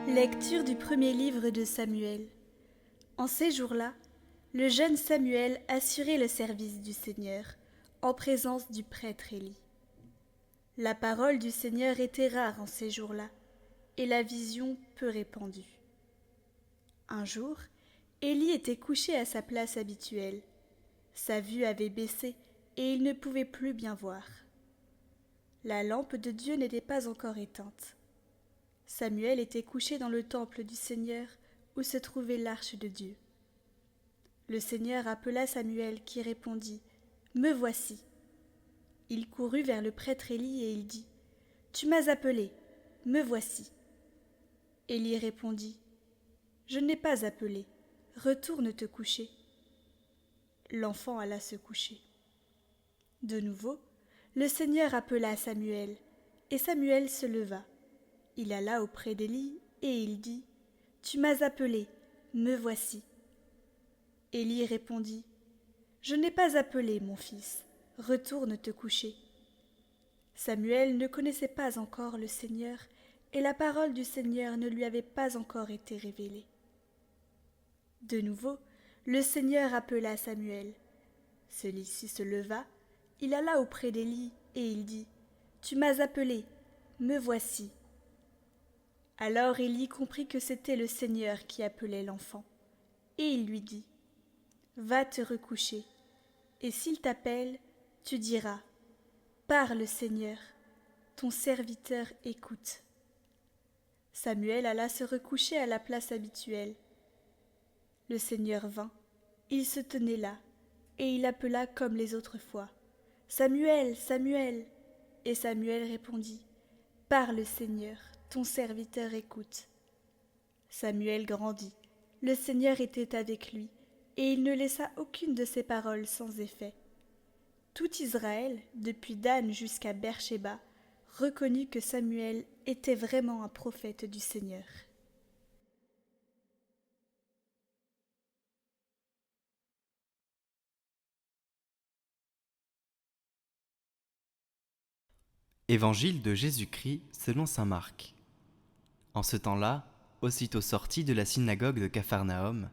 Lecture du premier livre de Samuel. En ces jours-là, le jeune Samuel assurait le service du Seigneur, en présence du prêtre Élie. La parole du Seigneur était rare en ces jours-là, et la vision peu répandue. Un jour, Élie était couché à sa place habituelle. Sa vue avait baissé, et il ne pouvait plus bien voir. La lampe de Dieu n'était pas encore éteinte. Samuel était couché dans le temple du Seigneur, où se trouvait l'arche de Dieu. Le Seigneur appela Samuel, qui répondit « Me voici ». Il courut vers le prêtre Élie et il dit « Tu m'as appelé, me voici ». Élie répondit « Je n'ai pas appelé, retourne te coucher ». L'enfant alla se coucher. De nouveau, le Seigneur appela Samuel, et Samuel se leva. Il alla auprès d'Élie et il dit « Tu m'as appelé, me voici ». Élie répondit « Je n'ai pas appelé, mon fils, retourne te coucher ». Samuel ne connaissait pas encore le Seigneur, et la parole du Seigneur ne lui avait pas encore été révélée. De nouveau, le Seigneur appela Samuel. Celui-ci se leva, il alla auprès d'Élie et il dit « Tu m'as appelé, me voici ». Alors Élie comprit que c'était le Seigneur qui appelait l'enfant, et il lui dit « Va te recoucher, et s'il t'appelle, tu diras « Parle, Seigneur, ton serviteur écoute ». Samuel alla se recoucher à la place habituelle. Le Seigneur vint, il se tenait là, et il appela comme les autres fois « Samuel, Samuel !» Et Samuel répondit « Parle, Seigneur, ton serviteur écoute. » Samuel grandit, le Seigneur était avec lui, et il ne laissa aucune de ses paroles sans effet. Tout Israël, depuis Dan jusqu'à Beer-Shéba, reconnut que Samuel était vraiment un prophète du Seigneur. Évangile de Jésus-Christ selon saint Marc. En ce temps-là, aussitôt sortis de la synagogue de Capharnaüm,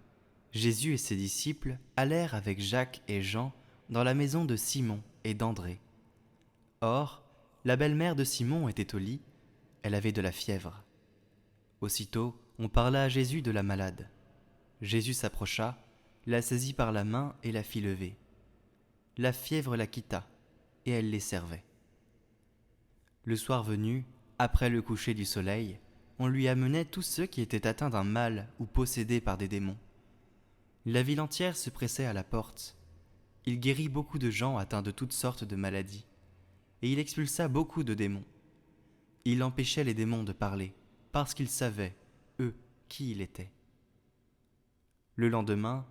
Jésus et ses disciples allèrent avec Jacques et Jean dans la maison de Simon et d'André. Or, la belle-mère de Simon était au lit, elle avait de la fièvre. Aussitôt, on parla à Jésus de la malade. Jésus s'approcha, la saisit par la main et la fit lever. La fièvre la quitta, et elle les servait. Le soir venu, après le coucher du soleil, on lui amenait tous ceux qui étaient atteints d'un mal ou possédés par des démons. La ville entière se pressait à la porte. Il guérit beaucoup de gens atteints de toutes sortes de maladies, et il expulsa beaucoup de démons. Il empêchait les démons de parler, parce qu'ils savaient, eux, qui il était. Le lendemain,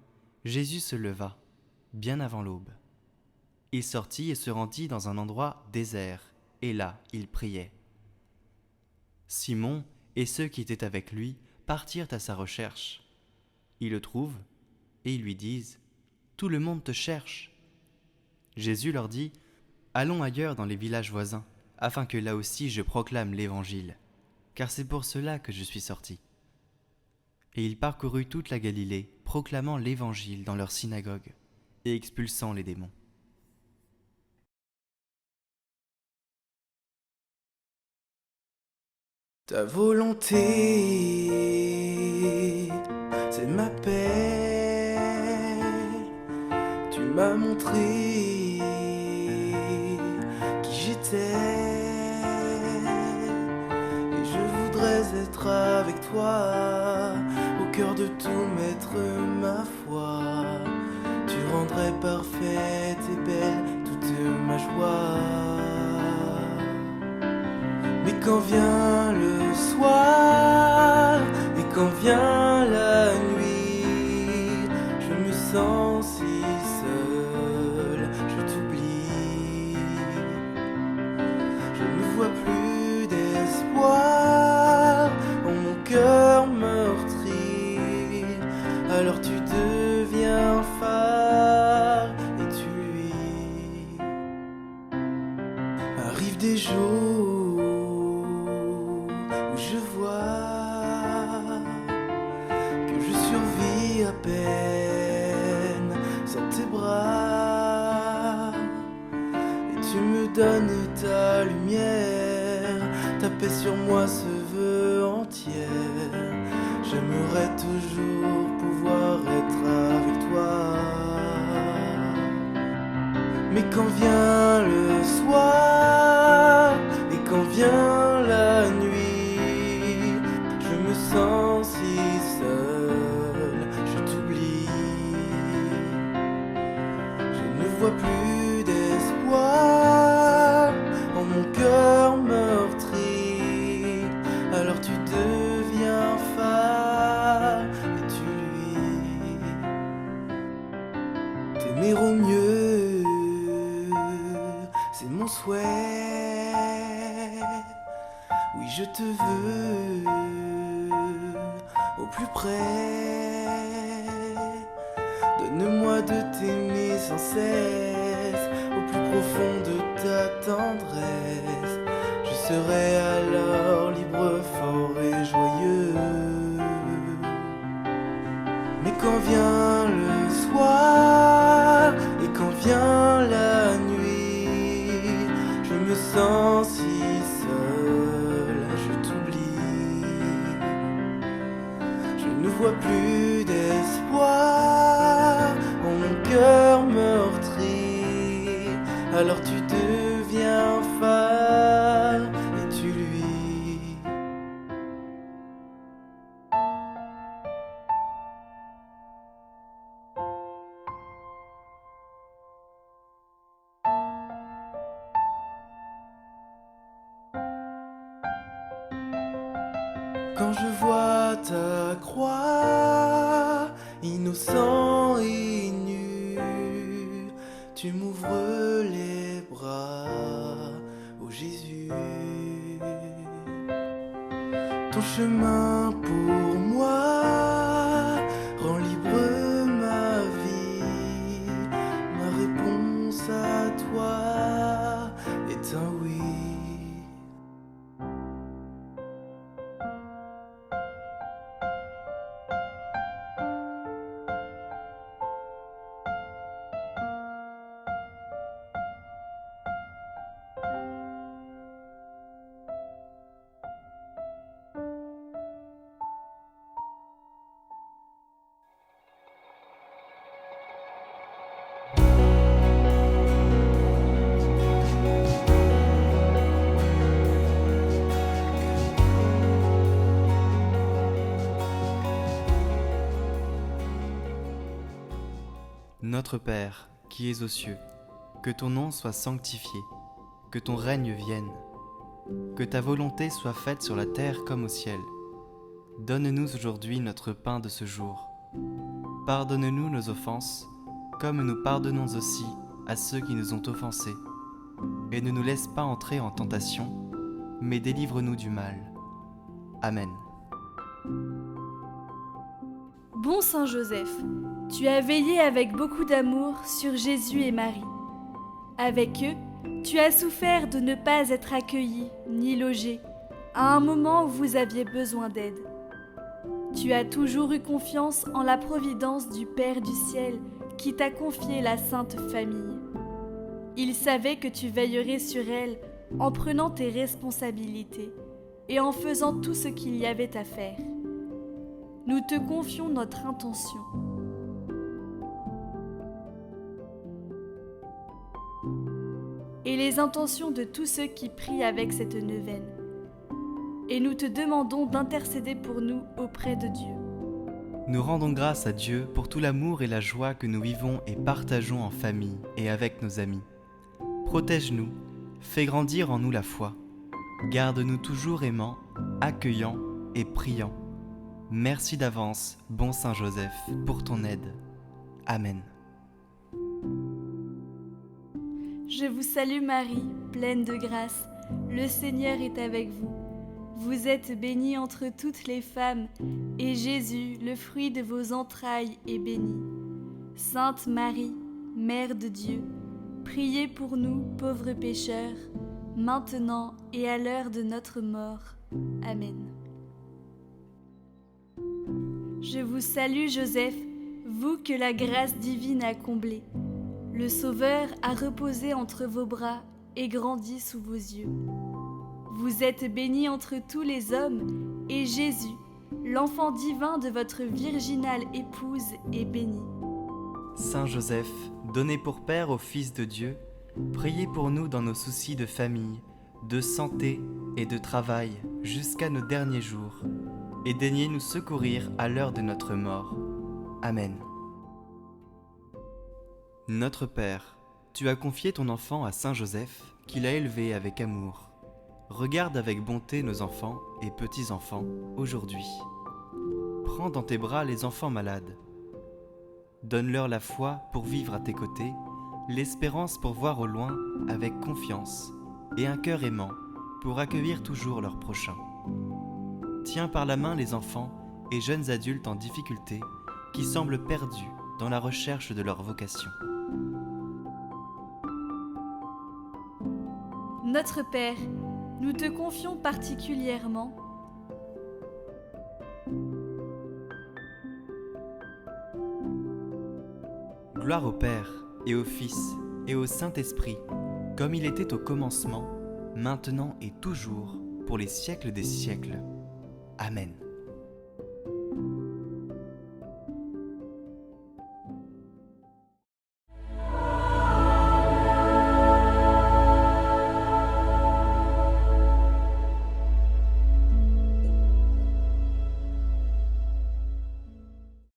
Jésus se leva, bien avant l'aube. Il sortit et se rendit dans un endroit désert, et là, il priait. Simon et ceux qui étaient avec lui partirent à sa recherche. Ils le trouvent, et ils lui disent « Tout le monde te cherche !» Jésus leur dit « Allons ailleurs dans les villages voisins, afin que là aussi je proclame l'Évangile, car c'est pour cela que je suis sorti. » Et il parcourut toute la Galilée, proclamant l'Évangile dans leurs synagogues et expulsant les démons. Ta volonté, c'est ma paix. Tu m'as montré qui j'étais, et je voudrais être avec toi, au cœur de tout mettre ma foi. Tu rendrais parfaite et belle toute ma joie. Mais quand vient le soir, et quand vient la nuit, je me sens si seul, je t'oublie. Je ne vois plus d'espoir en mon cœur meurtri. Alors tu deviens phare et tu luis. Arrivent des jours où je vois donne ta lumière, ta paix sur moi se veut entière. J'aimerais toujours pouvoir être avec toi. Mais quand vient le soir et quand vient la nuit, je me sens si seul, je t'oublie. Je ne vois plus d'espoir en mon cœur meurtri. Alors tu deviens phare et tu lui. T'aimer au mieux, c'est mon souhait. Oui, je te veux au plus près. Donne-moi de t'aimer sans cesse, au plus profond de ta tendresse. Je serai alors libre, fort et joyeux. Mais quand vient le soir et quand vient la nuit, je me sens si seul, je t'oublie. Je ne vois plus d'espoir en mon cœur meurtri. Alors tu deviens phare et tu lui. Quand je vois ta croix, innocent et nu, tu m'ouvres les bras, ô Jésus. Ton chemin pour moi rend libre ma vie. Ma réponse à toi est un oui. Notre Père, qui es aux cieux, que ton nom soit sanctifié, que ton règne vienne, que ta volonté soit faite sur la terre comme au ciel. Donne-nous aujourd'hui notre pain de ce jour. Pardonne-nous nos offenses, comme nous pardonnons aussi à ceux qui nous ont offensés. Et ne nous laisse pas entrer en tentation, mais délivre-nous du mal. Amen. Bon Saint Joseph, tu as veillé avec beaucoup d'amour sur Jésus et Marie. Avec eux, tu as souffert de ne pas être accueilli ni logé à un moment où vous aviez besoin d'aide. Tu as toujours eu confiance en la providence du Père du ciel qui t'a confié la Sainte Famille. Il savait que tu veillerais sur elle en prenant tes responsabilités et en faisant tout ce qu'il y avait à faire. Nous te confions notre intention. Et les intentions de tous ceux qui prient avec cette neuvaine. Et nous te demandons d'intercéder pour nous auprès de Dieu. Nous rendons grâce à Dieu pour tout l'amour et la joie que nous vivons et partageons en famille et avec nos amis. Protège-nous, fais grandir en nous la foi. Garde-nous toujours aimants, accueillants et priants. Merci d'avance, bon Saint Joseph, pour ton aide. Amen. Je vous salue Marie, pleine de grâce. Le Seigneur est avec vous. Vous êtes bénie entre toutes les femmes, et Jésus, le fruit de vos entrailles, est béni. Sainte Marie, Mère de Dieu, priez pour nous, pauvres pécheurs, maintenant et à l'heure de notre mort. Amen. Je vous salue Joseph, vous que la grâce divine a comblé. Le Sauveur a reposé entre vos bras et grandit sous vos yeux. Vous êtes bénie entre tous les hommes, et Jésus, l'enfant divin de votre virginale épouse, est béni. Saint Joseph, donné pour Père au Fils de Dieu, priez pour nous dans nos soucis de famille, de santé et de travail jusqu'à nos derniers jours, et daignez nous secourir à l'heure de notre mort. Amen. Notre Père, tu as confié ton enfant à Saint Joseph, qui l'a élevé avec amour. Regarde avec bonté nos enfants et petits-enfants aujourd'hui. Prends dans tes bras les enfants malades. Donne-leur la foi pour vivre à tes côtés, l'espérance pour voir au loin avec confiance et un cœur aimant pour accueillir toujours leurs prochains. Tiens par la main les enfants et jeunes adultes en difficulté qui semblent perdus dans la recherche de leur vocation. Notre Père, nous te confions particulièrement Gloire au Père, et au Fils, et au Saint-Esprit, comme il était au commencement, maintenant et toujours, pour les siècles des siècles. Amen.